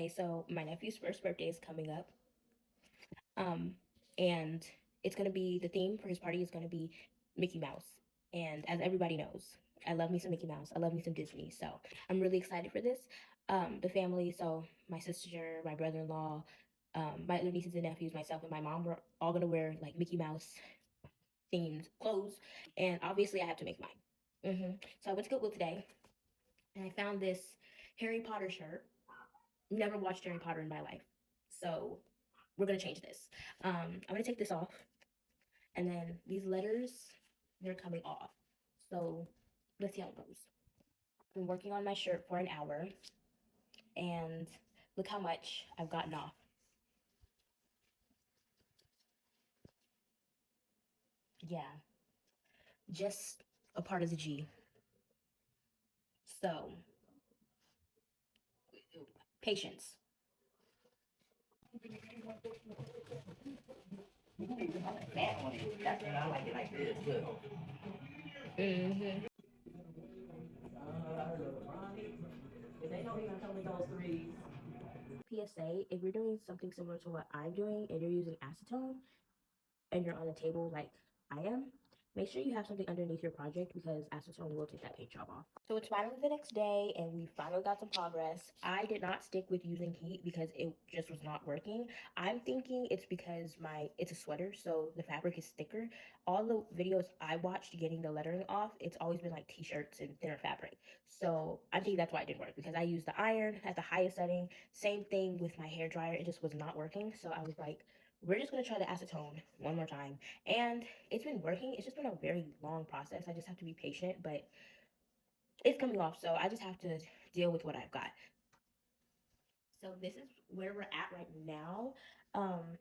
Okay, so my nephew's first birthday is coming up. And it's gonna be the theme for his party is gonna be Mickey Mouse. And as everybody knows, I love me some Mickey Mouse. I love me some Disney. So I'm really excited for this. The family, so my sister, my brother-in-law, my other nieces and nephews, myself and my mom, we're all gonna wear like Mickey Mouse themed clothes. And obviously I have to make mine. So I went to Goodwill today and I found this Harry Potter shirt. Never watched Harry Potter in my life. So we're gonna change this. I'm gonna take this off, and then these letters, they're coming off. So let's see how it goes. I've been working on my shirt for an hour, and look how much I've gotten off. Yeah, just a part of the G. So patience. That's what I like it like this. Mm-hmm. They don't even tell me those three. PSA, if you're doing something similar to what I'm doing and you're using acetone and you're on a table like I am, make sure you have something underneath your project because acetone will take that paint job off. So it's finally the next day and we finally got some progress. I did not stick with using heat because it just was not working. I'm thinking it's because it's a sweater, so the fabric is thicker. All the videos I watched getting the lettering off, it's always been like t-shirts and thinner fabric. So I think that's why it didn't work because I used the iron at the highest setting. Same thing with my hair dryer, it just was not working. So I was like, we're just gonna try the acetone one more time. And it's been working. It's just been a very long process. I just have to be patient, but it's coming off. So I just have to deal with what I've got. So this is where we're at right now.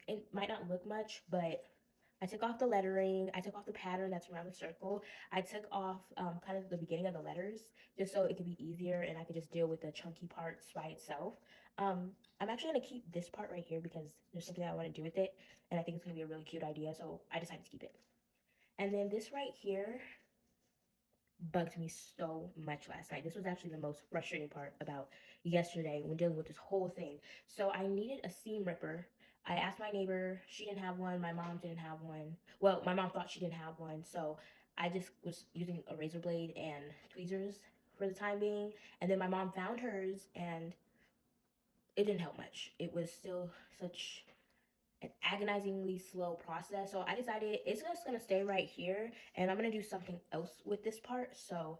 It might not look much, but I took off the lettering. I took off the pattern that's around the circle. I took off kind of the beginning of the letters just so it could be easier and I could just deal with the chunky parts by itself. I'm actually going to keep this part right here because there's something I want to do with it. And I think it's going to be a really cute idea. So I decided to keep it. And then this right here bugged me so much last night. This was actually the most frustrating part about yesterday when dealing with this whole thing. So I needed a seam ripper. I asked my neighbor, she didn't have one, my mom didn't have one. Well, my mom thought she didn't have one, so I just was using a razor blade and tweezers for the time being. And then my mom found hers and it didn't help much. It was still such an agonizingly slow process. So I decided it's just gonna stay right here and I'm gonna do something else with this part. So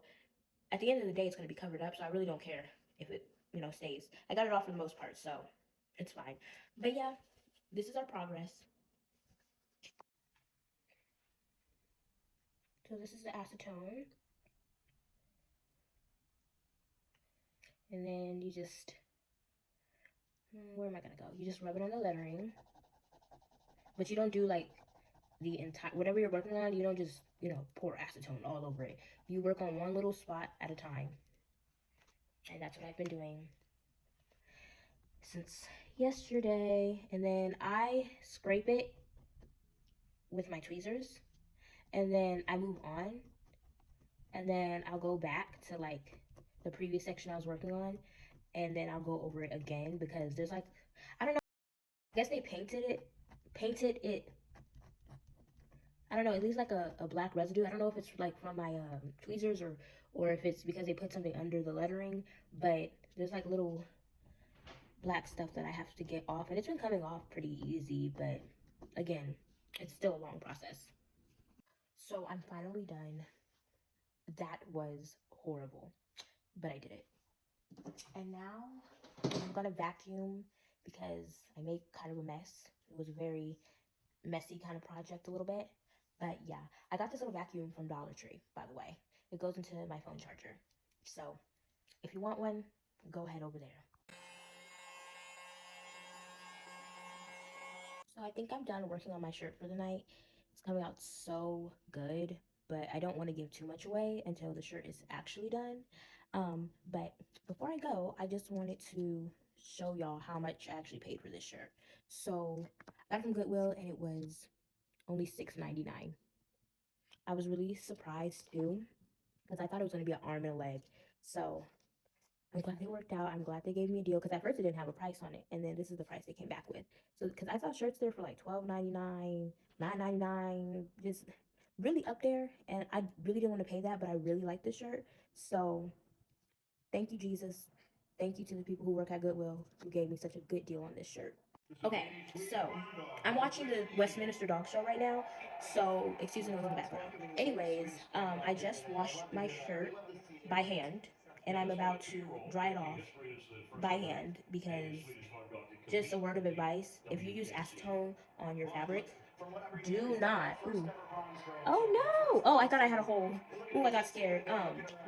at the end of the day, it's going to be covered up, so I really don't care if it, stays. I got it off for the most part, so it's fine. But yeah, this is our progress. So this is the acetone. And then you just, where am I going to go? You just rub it on the lettering. But you don't do like the entire, whatever you're working on, you don't just, pour acetone all over it. You work on one little spot at a time. And that's what I've been doing since yesterday. And then I scrape it with my tweezers. And then I move on and then I'll go back to like the previous section I was working on and then I'll go over it again because there's like, I don't know, I guess they painted it, I don't know, it leaves like a black residue. I don't know if it's like from my tweezers or if it's because they put something under the lettering, but there's like little black stuff that I have to get off and it's been coming off pretty easy, but again, it's still a long process. So I'm finally done. That was horrible, but I did it. And now I'm gonna vacuum because I made kind of a mess. It was a very messy kind of project a little bit. But yeah, I got this little vacuum from Dollar Tree, by the way. It goes into my phone charger. So if you want one, go ahead over there. So I think I'm done working on my shirt for the night. It's coming out so good, but I don't want to give too much away until the shirt is actually done. But before I go, I just wanted to show y'all how much I actually paid for this shirt. So I got it from Goodwill and it was only $6.99. I was really surprised too because I thought it was going to be an arm and a leg. So I'm glad they worked out. I'm glad they gave me a deal because at first it didn't have a price on it, and then this is the price they came back with. So because I saw shirts there for like $12.99, $9.99, just really up there, and I really didn't want to pay that, but I really like this shirt. So thank you, Jesus. Thank you to the people who work at Goodwill who gave me such a good deal on this shirt. Okay, so I'm watching the Westminster Dog Show right now, so excuse the noise in the background. Anyways, I just washed my shirt by hand, and I'm about to dry it off by hand because just a word of advice: if you use acetone on your fabric, do not. Ooh. Oh no! Oh, I thought I had a hole. Ooh, I got scared.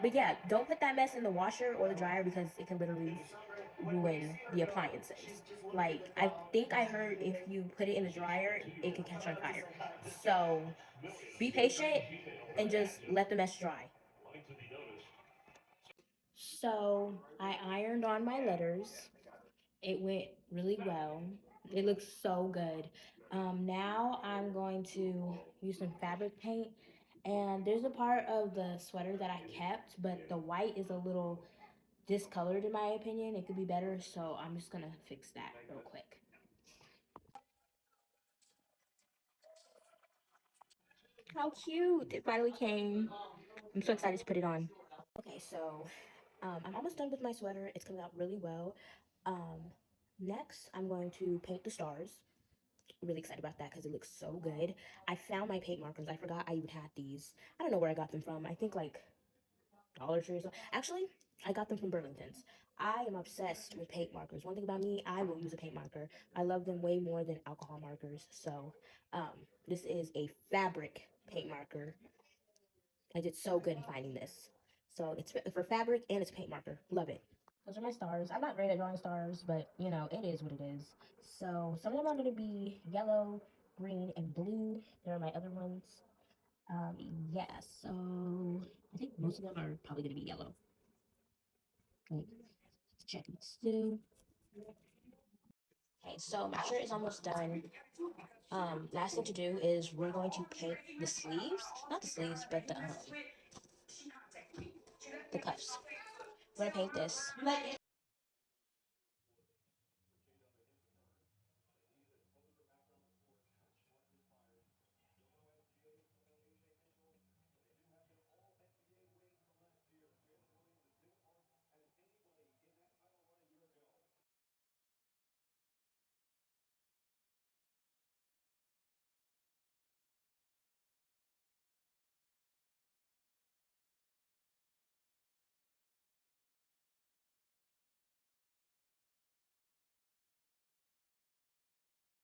But yeah, don't put that mess in the washer or the dryer because it can literally ruin the appliances. Like, I think I heard if you put it in the dryer, it could catch on fire. So be patient and just let the mess dry. So I ironed on my letters. It went really well. It looks so good. Now I'm going to use some fabric paint. And there's a part of the sweater that I kept, but the white is a little discolored in my opinion. It could be better, so I'm just gonna fix that real quick. How cute! It finally came. I'm so excited to put it on. Okay, so I'm almost done with my sweater. It's coming out really well. Um, Next, I'm going to paint the stars. Really excited about that because it looks so good. I found my paint markers. I forgot I even had these. I don't know where I got them from. I think like Dollar Tree or something. Actually, I got them from Burlington's. I am obsessed with paint markers. One thing about me, I will use a paint marker. I love them way more than alcohol markers. So, this is a fabric paint marker. I did so good in finding this. So it's for fabric and it's a paint marker. Love it. Those are my stars. I'm not great at drawing stars, but you know, it is what it is. So some of them are going to be yellow, green, and blue. There are my other ones. Um, yeah, so I think most of them are probably going to be yellow. Okay, let's check it still. Okay, so my shirt is almost done. Last thing to do is we're going to paint the sleeves. Not the sleeves, but the cuffs. We're gonna paint this.